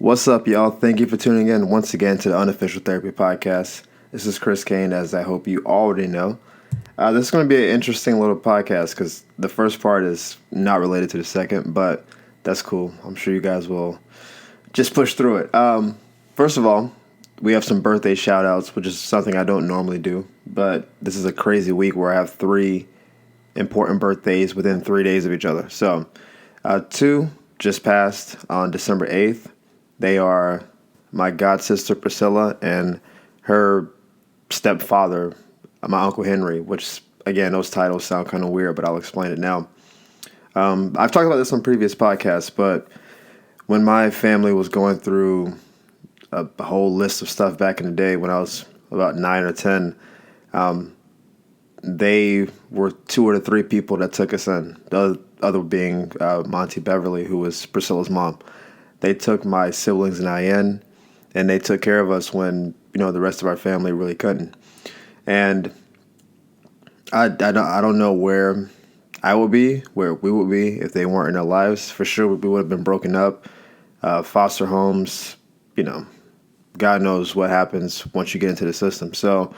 What's up, y'all? Thank you for tuning in once again to the Unofficial Therapy Podcast. This is Chris Kane, as I hope you already know. This is going to be an interesting little podcast because the first part is not related to the second, but that's cool. I'm sure you guys will just push through it. First of all, we have some birthday shout outs, which is something I don't normally do, but this is a crazy week where I have three important birthdays within 3 days of each other. So, two just passed on December 8th. They are my god sister Priscilla and her stepfather, my Uncle Henry, which, again, those titles sound kind of weird, but I'll explain it now. I've talked about this on previous podcasts, but when my family was going through a whole list of stuff back in the day when I was about 9 or 10, they were two of the three people that took us in. The other being Monty Beverly, who was Priscilla's mom. They took my siblings and I in, and they took care of us when, the rest of our family really couldn't. And I don't know where I would be, where we would be if they weren't in our lives. For sure, we would have been broken up, foster homes, God knows what happens once you get into the system. So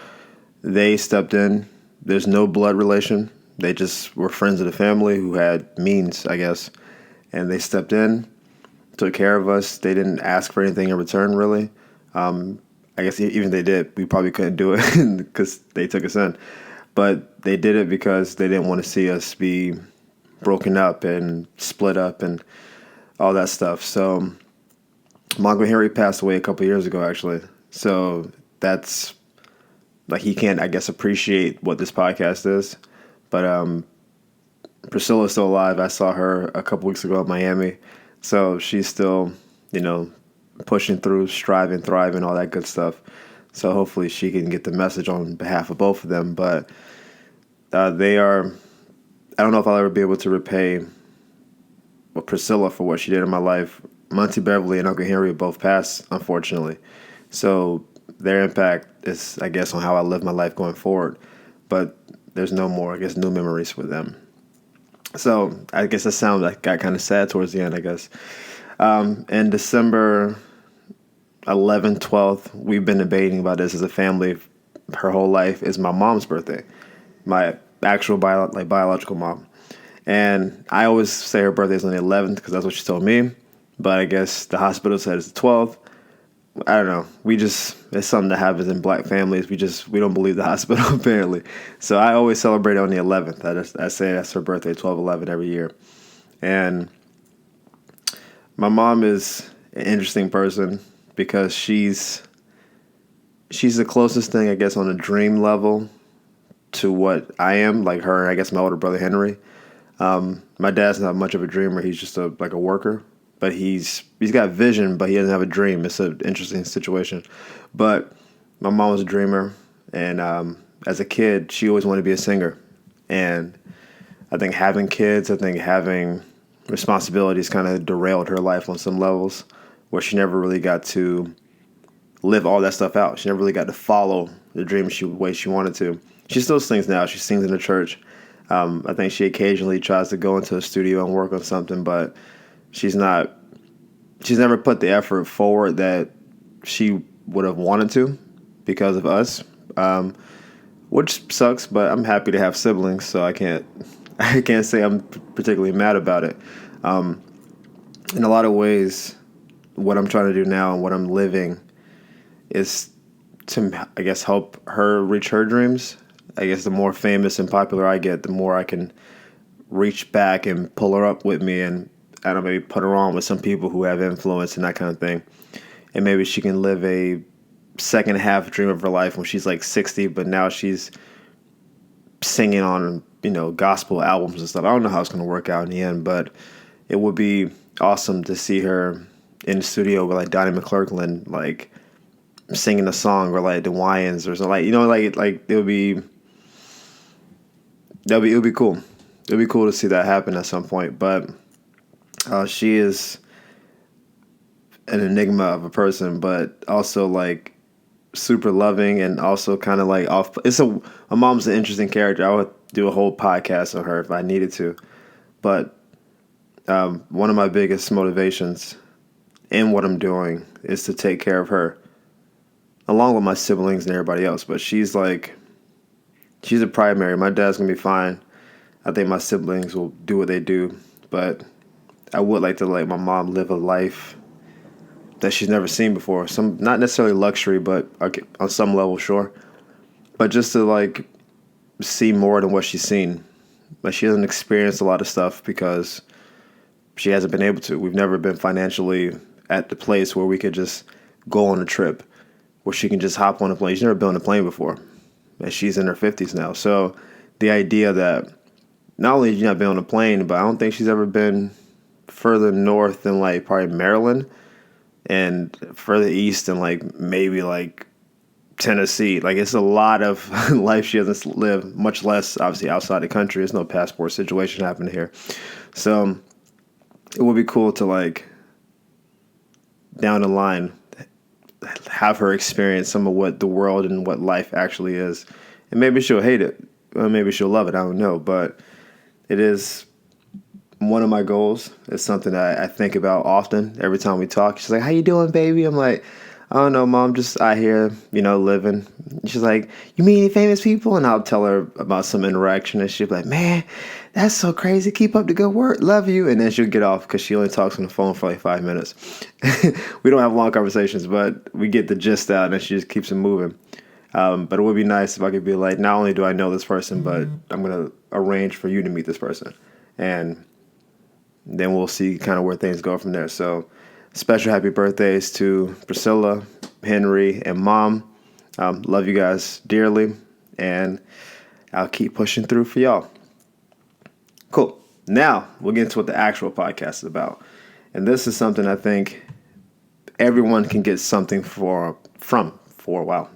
they stepped in. There's no blood relation. They just were friends of the family who had means, I guess. And they stepped in, took care of us. They didn't ask for anything in return, really. I guess even if they did, we probably couldn't do it because they took us in. But they did it because they didn't want to see us be broken up and split up and all that stuff. So my Uncle Henry passed away a couple years ago, actually. So that's, he can't, I guess, appreciate what this podcast is. But Priscilla's still alive. I saw her a couple weeks ago in Miami. So she's still, pushing through, striving, thriving, all that good stuff. So hopefully she can get the message on behalf of both of them. But they are, I don't know if I'll ever be able to repay Priscilla for what she did in my life. Monty Beverly and Uncle Henry both passed, unfortunately. So their impact is, I guess, on how I live my life going forward. But there's no more, new memories with them. So I guess that sounds like got kind of sad towards the end, I guess. And December 11th, 12th, we've been debating about this as a family. Her whole life is my mom's birthday, my actual biological mom. And I always say her birthday is on the 11th because that's what she told me. But I guess the hospital said it's the 12th. I don't know. It's something that happens in black families. We don't believe the hospital, apparently. So I always celebrate on the 11th. I say that's her birthday, 12/11 every year. And my mom is an interesting person because she's the closest thing, I guess, on a dream level to what I am, like her and I guess my older brother Henry. My dad's not much of a dreamer. He's just a worker. But he's got vision, but he doesn't have a dream. It's an interesting situation. But my mom was a dreamer, and as a kid, she always wanted to be a singer. And I think having responsibilities kind of derailed her life on some levels, where she never really got to live all that stuff out. She never really got to follow the dream way she wanted to. She still sings now. She sings in the church. I think she occasionally tries to go into a studio and work on something, but she's never put the effort forward that she would have wanted to because of us, which sucks, but I'm happy to have siblings, so I can't say I'm particularly mad about it. In a lot of ways, what I'm trying to do now and what I'm living is to, I guess, help her reach her dreams. I guess the more famous and popular I get, the more I can reach back and pull her up with me and I don't know, maybe put her on with some people who have influence and that kind of thing. And maybe she can live a second half dream of her life when she's like 60, but now she's singing on, gospel albums and stuff. I don't know how it's going to work out in the end, but it would be awesome to see her in the studio with like Donnie McClurkin, like singing a song, or like the Wyans or something, it would be cool. It would be cool to see that happen at some point, but she is an enigma of a person, but also like super loving and also kind of like off. My mom's an interesting character. I would do a whole podcast on her if I needed to, but one of my biggest motivations in what I'm doing is to take care of her, along with my siblings and everybody else. But she's a primary. My dad's going to be fine. I think my siblings will do what they do. But I would like to let my mom live a life that she's never seen before. Some, not necessarily luxury, but on some level, sure. But just to see more than what she's seen. Like, she hasn't experienced a lot of stuff because she hasn't been able to. We've never been financially at the place where we could just go on a trip, where she can just hop on a plane. She's never been on a plane before, and she's in her 50s now. So the idea that not only has she not been on a plane, but I don't think she's ever been further north than probably Maryland, and further east than maybe Tennessee. It's a lot of life she hasn't lived, much less obviously outside the country. There's no passport situation happening here. So it would be cool to down the line have her experience some of what the world and what life actually is. And maybe she'll hate it. Or maybe she'll love it. I don't know. But it is one of my goals. It's something that I think about often. Every time we talk, she's like, "How you doing, baby?" I'm like, "I don't know, Mom, just out here, living." And she's like, "You meet any famous people?" And I'll tell her about some interaction, and she'll be like, "Man, that's so crazy. Keep up the good work. Love you." And then she'll get off because she only talks on the phone for 5 minutes. We don't have long conversations, but we get the gist out, and she just keeps it moving. But it would be nice if I could be like, not only do I know this person, but I'm going to arrange for you to meet this person. And then we'll see kind of where things go from there. So special happy birthdays to Priscilla, Henry, and Mom. Love you guys dearly, and I'll keep pushing through for y'all. Cool. Now we'll get into what the actual podcast is about. And this is something I think everyone can get something from. Wow.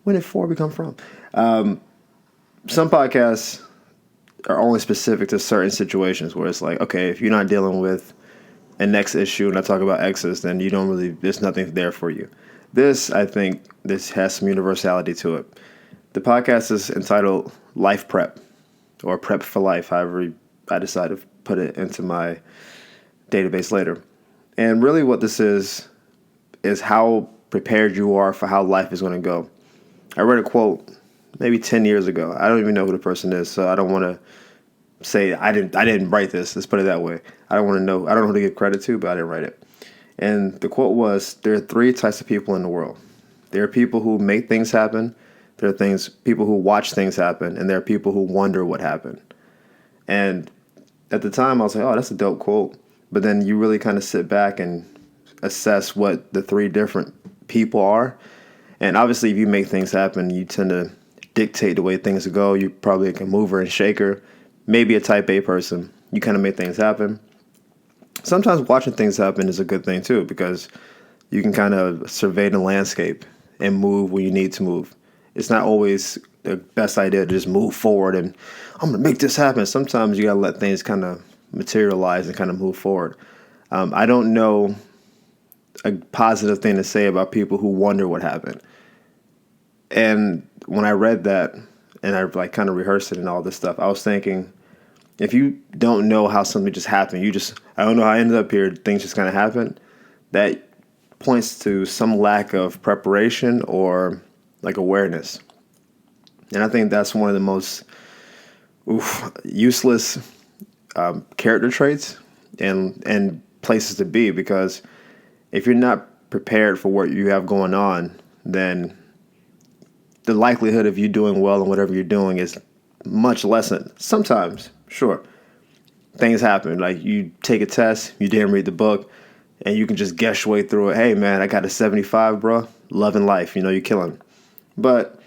When did for become from? Some podcasts are only specific to certain situations where it's like, okay, if you're not dealing with an X issue and I talk about X's, then there's nothing there for you. I think this has some universality to it. The podcast is entitled Life Prep, or Prep for Life, however I decide to put it into my database later. And really what this is how prepared you are for how life is going to go. I read a quote maybe 10 years ago. I don't even know who the person is, so I don't want to say I didn't write this. Let's put it that way. I don't know who to give credit to, but I didn't write it. And the quote was, there are 3 types of people in the world. There are people who make things happen. There are people who watch things happen, and there are people who wonder what happened. And at the time, I was like, oh, that's a dope quote. But then you really kind of sit back and assess what the 3 different people are. And obviously, if you make things happen, you tend to dictate the way things go. You're probably like a mover and shaker, maybe a type A person. You kind of make things happen. Sometimes watching things happen is a good thing, too, because you can kind of survey the landscape and move when you need to move. It's not always the best idea to just move forward and I'm going to make this happen. Sometimes you got to let things kind of materialize and kind of move forward. I don't know a positive thing to say about people who wonder what happened. And when I read that and I kind of rehearsed it and all this stuff, I was thinking, if you don't know how something just happened, I don't know how I ended up here, things just kind of happened, that points to some lack of preparation or awareness. And I think that's one of the most useless character traits and places to be, because if you're not prepared for what you have going on, then the likelihood of you doing well in whatever you're doing is much lessened. Sometimes, sure, things happen. Like you take a test, you didn't read the book, and you can just guess your way through it. Hey, man, I got a 75, bro. Loving life. You're killing. But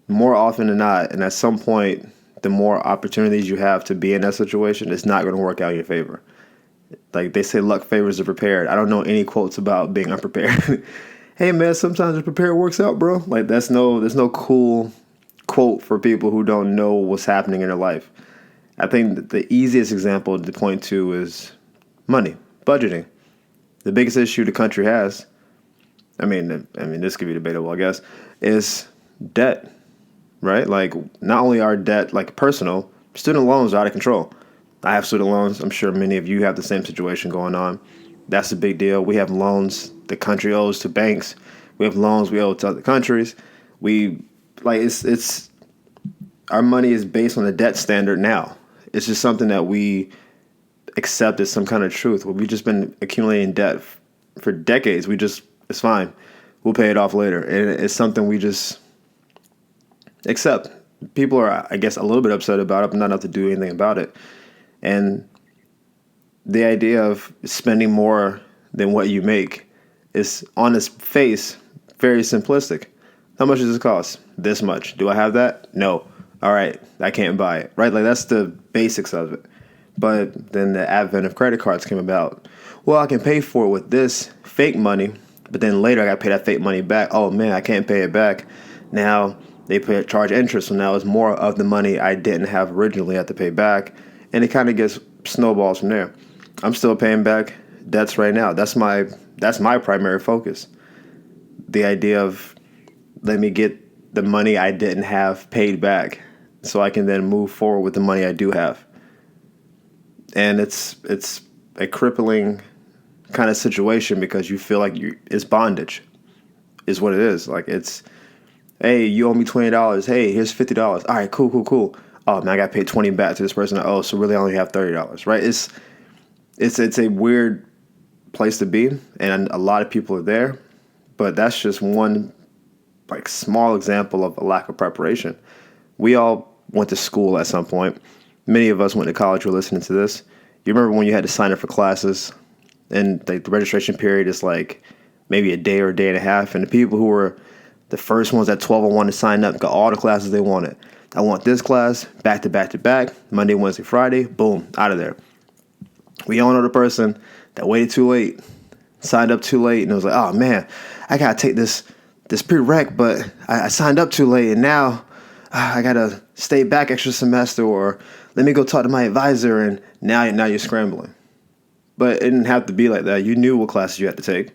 more often than not, and at some point, the more opportunities you have to be in that situation, it's not going to work out in your favor. Like they say, luck favors the prepared. I don't know any quotes about being unprepared. Hey, man, sometimes the prepared works out, bro. Like there's no cool quote for people who don't know what's happening in their life. I think the easiest example to point to is money, budgeting. The biggest issue the country has, I mean, this could be debatable, I guess, is debt, right? Like not only our debt, personal, student loans are out of control. I have student loans. I'm sure many of you have the same situation going on. That's a big deal. We have loans the country owes to banks. We have loans we owe to other countries. We like it's our money is based on a debt standard now. It's just something that we accept as some kind of truth. We've just been accumulating debt for decades. It's fine. We'll pay it off later. And it's something we just accept. People are, I guess, a little bit upset about it, but not enough to do anything about it. And the idea of spending more than what you make is, on its face, very simplistic. How much does this cost? This much. Do I have that? No. All right, I can't buy it. Right? Like, that's the basics of it. But then the advent of credit cards came about. Well, I can pay for it with this fake money, but then later I got to pay that fake money back. Oh man, I can't pay it back. Now they charge interest, so now it's more of the money I didn't have originally I have to pay back, and it kind of gets snowballs from there. I'm still paying back debts right now. That's my primary focus. The idea of let me get the money I didn't have paid back, so I can then move forward with the money I do have. And it's a crippling kind of situation because you feel like it's bondage, is what it is. Like it's, hey, you owe me $20. Hey, here's $50. All right, cool. Oh man, I got to pay $20 back to this person I owe, so really I only have $30. Right? It's a weird place to be, and a lot of people are there, but that's just one like small example of a lack of preparation. We all went to school at some point. Many of us went to college. Were listening to this. You remember when you had to sign up for classes, and like the registration period is like maybe a day or a day and a half, and the people who were the first ones at 12:01 to sign up got all the classes they wanted. I want this class back to back to back, Monday, Wednesday, Friday, boom, out of there. We all know the person that waited too late, signed up too late, and it was like, oh man, I gotta take this prereq, but I signed up too late, and now I gotta stay back extra semester, or let me go talk to my advisor, and now you're scrambling. But it didn't have to be like that. You knew what classes you had to take,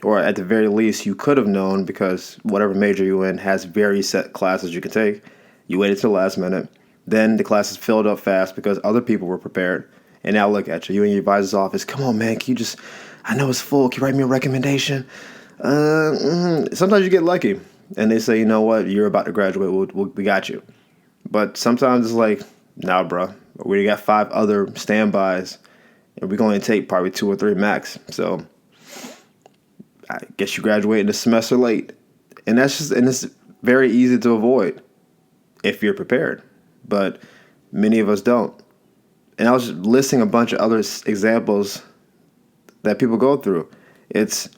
or at the very least, you could have known because whatever major you're in has very set classes you could take. You waited till the last minute. Then the classes filled up fast because other people were prepared. And now look at you. You in your advisor's office. Come on, man. Can you just, I know it's full. Can you write me a recommendation? Sometimes you get lucky. And they say, you know what? You're about to graduate. We got you. But sometimes it's like, nah, bro. We already got 5 other standbys. And we're going to take probably 2 or 3 max. So I guess you graduate in a semester late. And it's very easy to avoid if you're prepared. But many of us don't. And I was just listing a bunch of other examples that people go through. It's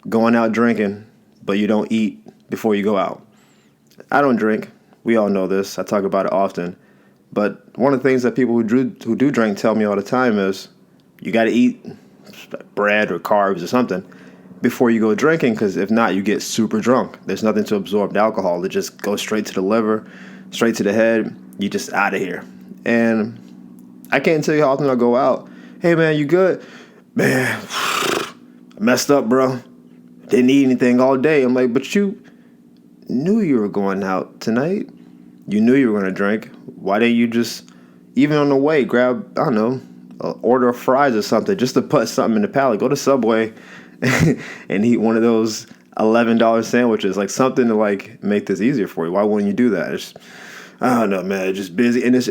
going out drinking, but you don't eat before you go out. I don't drink. We all know this. I talk about it often. But one of the things that people who do drink tell me all the time is you got to eat bread or carbs or something before you go drinking, because if not, you get super drunk. There's nothing to absorb the alcohol. It just goes straight to the liver, straight to the head. You just out of here. And I can't tell you how often I go out. Hey, man, you good? Man, I messed up, bro. Didn't eat anything all day. I'm like, but you knew you were going out tonight. You knew you were going to drink. Why didn't you just, even on the way, grab, I don't know, an order of fries or something just to put something in the palate? Go to Subway and eat one of those $11 sandwiches, like something to like make this easier for you. Why wouldn't you do that? I don't know, man. It's just busy, and it's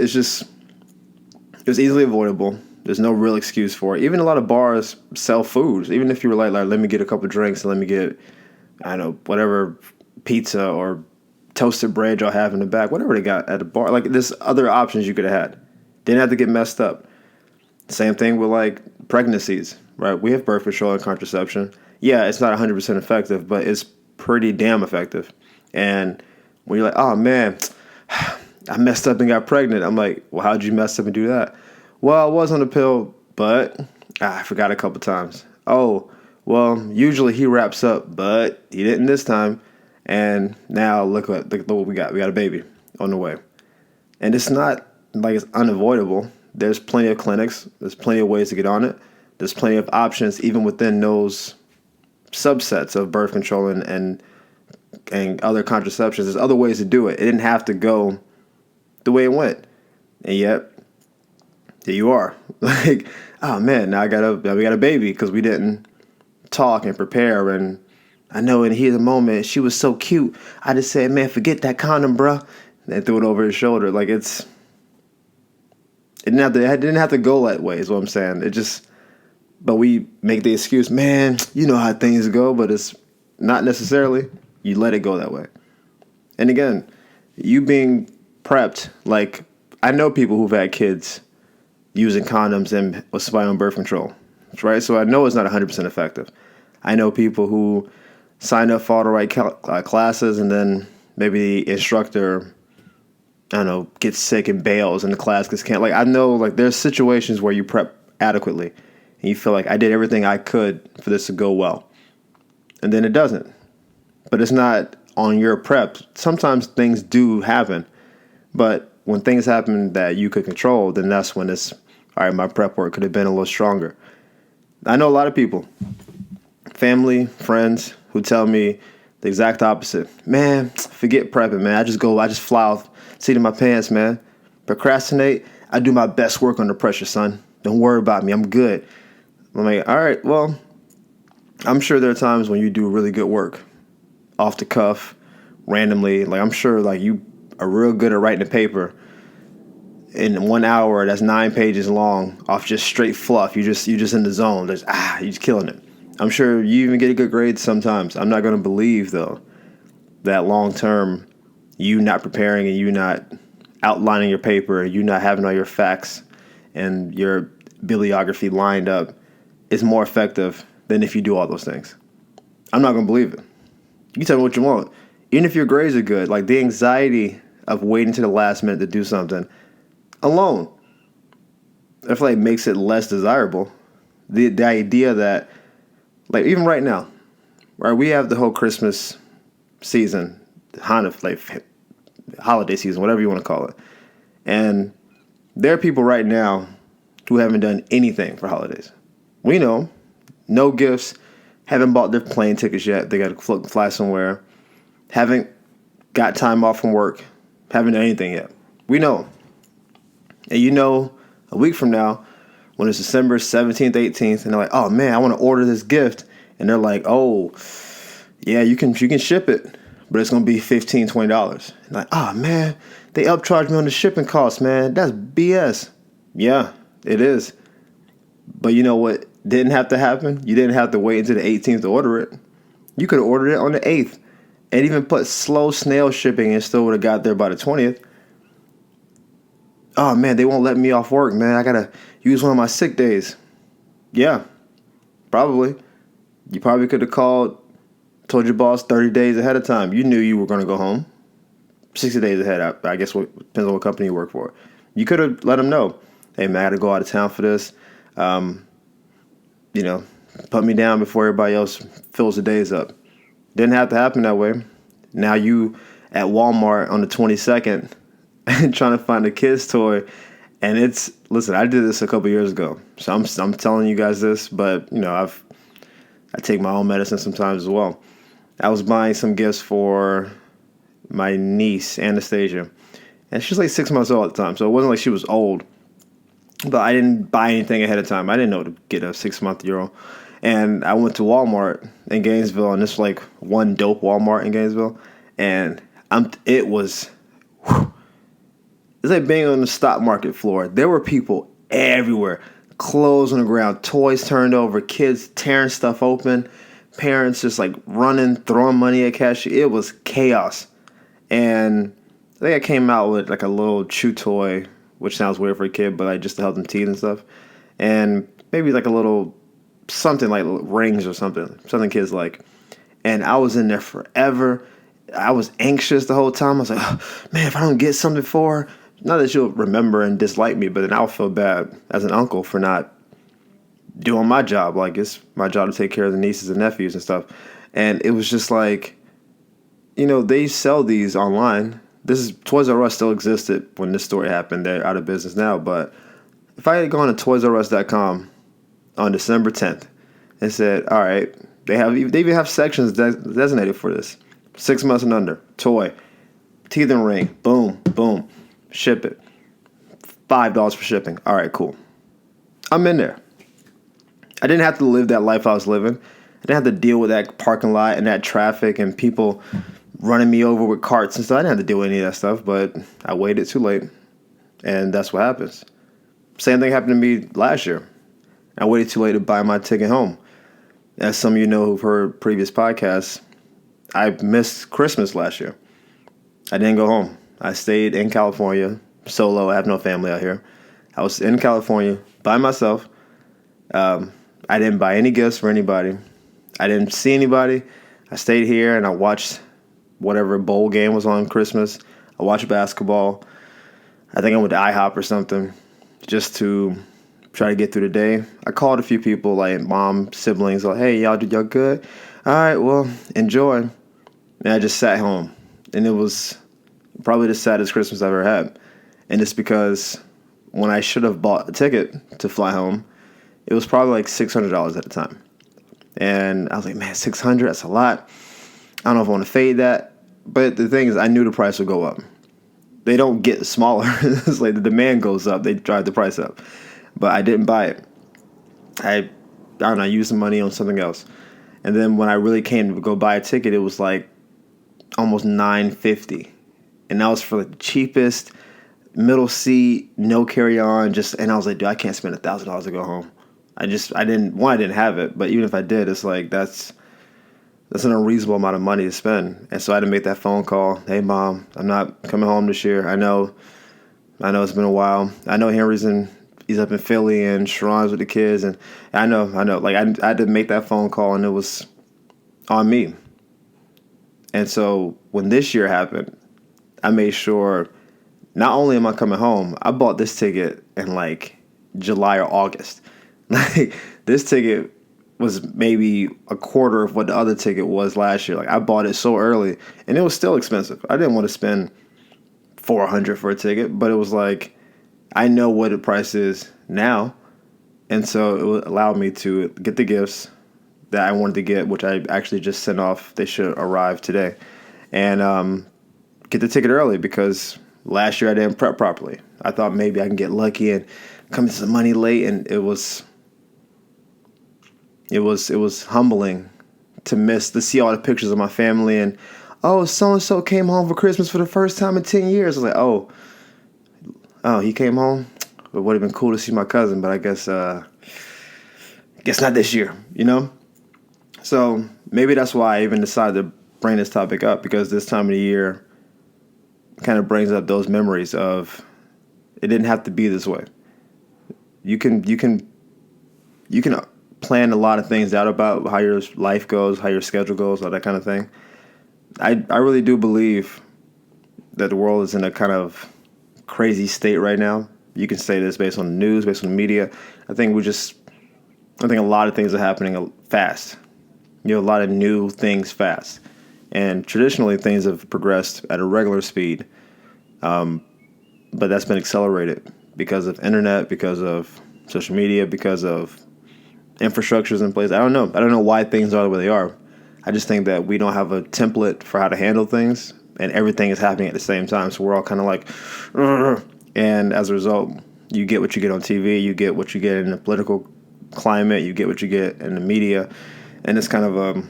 easily avoidable. There's no real excuse for it. Even a lot of bars sell foods. Even if you were like let me get a couple drinks and let me get, I don't know, whatever pizza or toasted bread y'all have in the back, whatever they got at the bar. Like, there's other options you could have had. Didn't have to get messed up. Same thing with like pregnancies, right? We have birth control and contraception. Yeah, it's not 100% effective, but it's pretty damn effective. And when you're like, oh man, I messed up and got pregnant. I'm like, well, how'd you mess up and do that? Well, I was on the pill, but I forgot a couple times. Oh, well, usually he wraps up, but he didn't this time. And now look what we got. We got a baby on the way. And it's not like it's unavoidable. There's plenty of clinics. There's plenty of ways to get on it. There's plenty of options even within those subsets of birth control and other contraceptions. There's other ways to do it. It didn't have to go the way it went. And yet, There you are. Like, oh man, now we got a baby because we didn't talk and prepare. And I know in the heat of the moment, she was so cute. I just said, man, forget that condom, bruh. And threw it over his shoulder. Like it didn't have to go that way is what I'm saying. But we make the excuse, man, you know how things go, but it's not necessarily. You let it go that way. And again, you being prepped, like I know people who've had kids using condoms and was spying on birth control, right? So I know it's not 100% effective. I know people who sign up for all the right classes and then maybe the instructor, I don't know, gets sick and bails and the class gets canceled. Like I know, like there's situations where you prep adequately and you feel like I did everything I could for this to go well, and then it doesn't. But it's not on your prep. Sometimes things do happen, but when things happen that you could control, then that's when it's all right. My prep work could have been a little stronger. I know a lot of people, family, friends, who tell me the exact opposite. Man, forget prepping, man. I just fly off seat of my pants, man. Procrastinate. I do my best work under pressure, son. Don't worry about me. I'm good. I'm like, all right, well, I'm sure there are times when you do really good work off the cuff, randomly. Like I'm sure like you are real good at writing a paper in 1 hour that's 9 pages long off just straight fluff. You just in the zone. You're just killing it. I'm sure you even get a good grade sometimes. I'm not going to believe though that long term you not preparing and you not outlining your paper and you not having all your facts and your bibliography lined up is more effective than if you do all those things. I'm not going to believe it. You can tell me what you want. Even if your grades are good, like the anxiety of waiting to the last minute to do something alone, I feel like makes it less desirable. The idea that, like even right now, right, we have the whole Christmas season, Hanukkah, like holiday season, whatever you want to call it. And there are people right now who haven't done anything for holidays. We know, no gifts, haven't bought their plane tickets yet. They got to fly somewhere. Haven't got time off from work. Haven't done anything yet. We know. And you know, a week from now, when it's December 17th, 18th, and they're like, oh man, I want to order this gift. And they're like, oh, yeah, you can ship it, but it's going to be $15, $20. And like, oh man, they upcharged me on the shipping costs, man. That's BS. Yeah, it is. But you know what didn't have to happen? You didn't have to wait until the 18th to order it. You could have ordered it on the 8th and even put slow snail shipping and still would have got there by the 20th. Oh man, they won't let me off work, man. I got to use one of my sick days. Yeah, probably. You probably could have told your boss 30 days ahead of time. You knew you were going to go home. 60 days ahead, I guess, depends on what company you work for. You could have let them know, hey man, I got to go out of town for this. Put me down before everybody else fills the days up. Didn't have to happen that way. Now you at Walmart on the 22nd trying to find a kid's toy, and listen, I did this a couple years ago, so I'm telling you guys this, but I take my own medicine sometimes as well. I was buying some gifts for my niece Anastasia, and she's like 6 months old at the time, so it wasn't like she was old. But I didn't buy anything ahead of time. I didn't know to get a 6-month-old. And I went to Walmart in Gainesville, and it's like one dope Walmart in Gainesville. And it's like being on the stock market floor. There were people everywhere. Clothes on the ground, toys turned over, kids tearing stuff open, parents just like running, throwing money at cashier. It was chaos. And I think I came out with like a little chew toy, which sounds weird for a kid, but like just to help them teeth and stuff. And maybe like a little something like rings or something kids like. And I was in there forever. I was anxious the whole time. I was like, oh, man, if I don't get something for her, not that she'll remember and dislike me, but then I'll feel bad as an uncle for not doing my job. Like it's my job to take care of the nieces and nephews and stuff. And it was just like, they sell these online. Toys R Us still existed when this story happened. They're out of business now. But if I had gone to ToysRUs.com on December 10th and said, all right, they even have sections designated for this. 6 months and under, toy, teeth and ring, boom, boom, ship it. $5 for shipping. All right, cool. I'm in there. I didn't have to live that life I was living. I didn't have to deal with that parking lot and that traffic and people running me over with carts and stuff. I didn't have to deal with any of that stuff, but I waited too late. And that's what happens. Same thing happened to me last year. I waited too late to buy my ticket home. As some of you know who've heard previous podcasts, I missed Christmas last year. I didn't go home. I stayed in California solo. I have no family out here. I was in California by myself. I didn't buy any gifts for anybody. I didn't see anybody. I stayed here and I watched whatever bowl game was on Christmas. I watched basketball. I think I went to IHOP or something just to try to get through the day. I called a few people, like mom, siblings, like, hey, y'all good? All right, well, enjoy. And I just sat home. And it was probably the saddest Christmas I've ever had. And it's because when I should have bought a ticket to fly home, it was probably like $600 at the time. And I was like, man, $600, that's a lot. I don't know if I want to fade that. But the thing is, I knew the price would go up. They don't get smaller. It's like the demand goes up. They drive the price up. But I didn't buy it. I don't know, I used the money on something else. And then when I really came to go buy a ticket, it was like almost $950. And that was for the cheapest, middle seat, no carry-on. And I was like, dude, I can't spend $1,000 to go home. I didn't have it. But even if I did, it's like, that's an unreasonable amount of money to spend. And so I had to make that phone call. Hey, Mom, I'm not coming home this year. I know it's been a while. I know he's up in Philly and Sharon's with the kids. And I know. Like, I had to make that phone call, and it was on me. And so when this year happened, I made sure not only am I coming home, I bought this ticket in like July or August. Like, this ticket was maybe a quarter of what the other ticket was last year. Like, I bought it so early, and it was still expensive. I didn't want to spend $400 for a ticket, but it was like, I know what the price is now, and so it would allow me to get the gifts that I wanted to get, which I actually just sent off. They should arrive today, and get the ticket early because last year I didn't prep properly. I thought maybe I can get lucky and come into some money late, and it was humbling to see all the pictures of my family and, oh, so-and-so came home for Christmas for the first time in 10 years. I was like, oh, he came home? It would have been cool to see my cousin, but I guess not this year, you know? So maybe that's why I even decided to bring this topic up, because this time of the year kind of brings up those memories of it didn't have to be this way. You can plan a lot of things out about how your life goes, how your schedule goes, all that kind of thing. I really do believe that the world is in a kind of crazy state right now. You can say this based on the news, based on the media. I think a lot of things are happening fast. A lot of new things fast. And traditionally, things have progressed at a regular speed. But that's been accelerated because of internet, because of social media, because of infrastructures in place. I don't know why things are the way they are. I just think that we don't have a template for how to handle things, and everything is happening at the same time. So we're all kind of like, "Ugh." And as a result, you get what you get on TV, you get what you get in the political climate, you get what you get in the media, and it's kind of a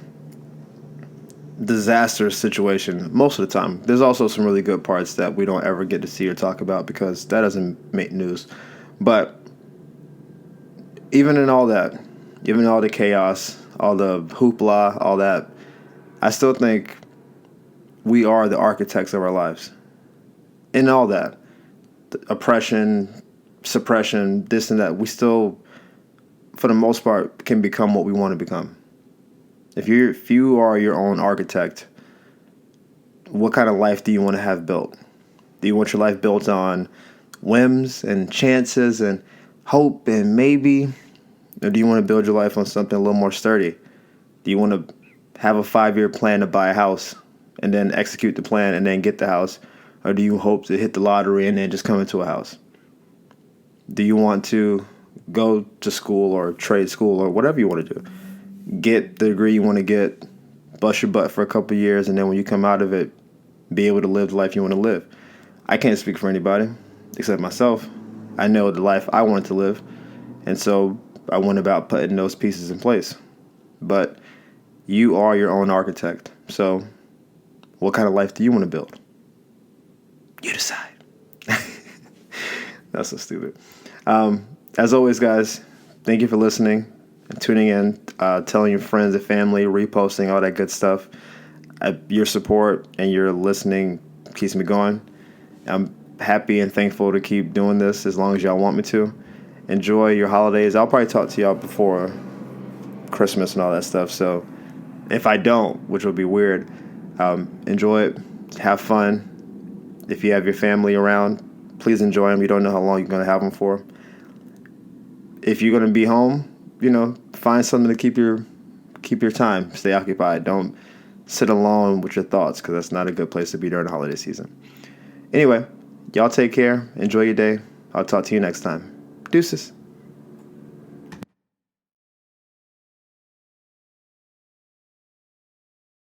disastrous situation most of the time. There's also some really good parts that we don't ever get to see or talk about because that doesn't make news. But even in all that, even all the chaos, all the hoopla, all that, I still think we are the architects of our lives. In all that, the oppression, suppression, this and that, we still, for the most part, can become what we want to become. If you are your own architect, what kind of life do you want to have built? Do you want your life built on whims and chances and hope and maybe? Or do you want to build your life on something a little more sturdy? Do you want to have a 5-year plan to buy a house and then execute the plan and then get the house? Or do you hope to hit the lottery and then just come into a house? Do you want to go to school or trade school or whatever you want to do? Get the degree you want to get, bust your butt for a couple of years, and then when you come out of it, be able to live the life you want to live. I can't speak for anybody except myself. I know the life I wanted to live, and so I went about putting those pieces in place. But you are your own architect. So what kind of life do you want to build? You decide. That's so stupid. As always, guys, thank you for listening and tuning in, telling your friends and family, reposting, all that good stuff. Your support and your listening keeps me going. I'm happy and thankful to keep doing this as long as y'all want me to. Enjoy your holidays. I'll probably talk to y'all before Christmas and all that stuff. So if I don't, which would be weird, enjoy it. Have fun. If you have your family around, please enjoy them. You don't know how long you're going to have them for. If you're going to be home, find something to keep your time. Stay occupied. Don't sit alone with your thoughts, because that's not a good place to be during the holiday season. Anyway, y'all take care. Enjoy your day. I'll talk to you next time. Deuces.